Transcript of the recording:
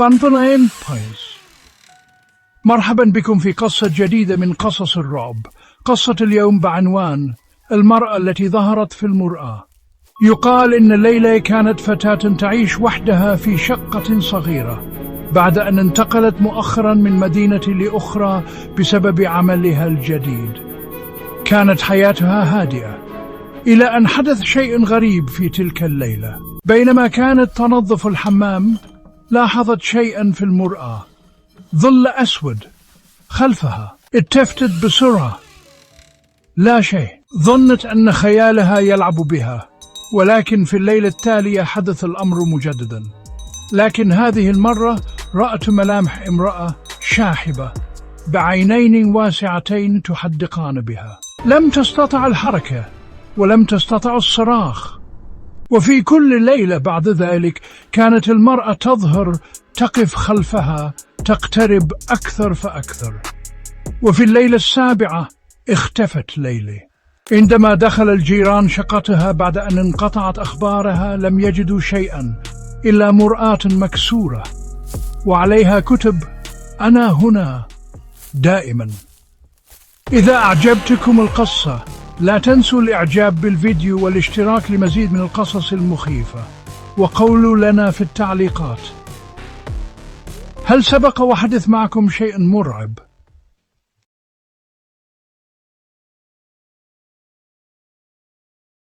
بانطونين بايس. مرحبا بكم في قصة جديدة من قصص الرعب. قصة اليوم بعنوان المرأة التي ظهرت في المرآة. يقال إن ليلى كانت فتاة تعيش وحدها في شقة صغيرة بعد أن انتقلت مؤخرا من مدينة لأخرى بسبب عملها الجديد. كانت حياتها هادئة إلى أن حدث شيء غريب في تلك الليلة. بينما كانت تنظف الحمام لاحظت شيئا في المرآة، ظل أسود خلفها. التفتت بسرعة، لا شيء. ظنت أن خيالها يلعب بها، ولكن في الليلة التالية حدث الأمر مجددا. لكن هذه المرة رأت ملامح امرأة شاحبة بعينين واسعتين تحدقان بها. لم تستطع الحركة ولم تستطع الصراخ. وفي كل ليلة بعد ذلك كانت المرأة تظهر، تقف خلفها، تقترب أكثر فأكثر. وفي الليلة السابعة اختفت ليلى. عندما دخل الجيران شقتها بعد أن انقطعت أخبارها لم يجدوا شيئا إلا مرآة مكسورة وعليها كتب أنا هنا دائما. إذا أعجبتكم القصة لا تنسوا الإعجاب بالفيديو والاشتراك لمزيد من القصص المخيفة، وقولوا لنا في التعليقات هل سبق وحدث معكم شيء مرعب؟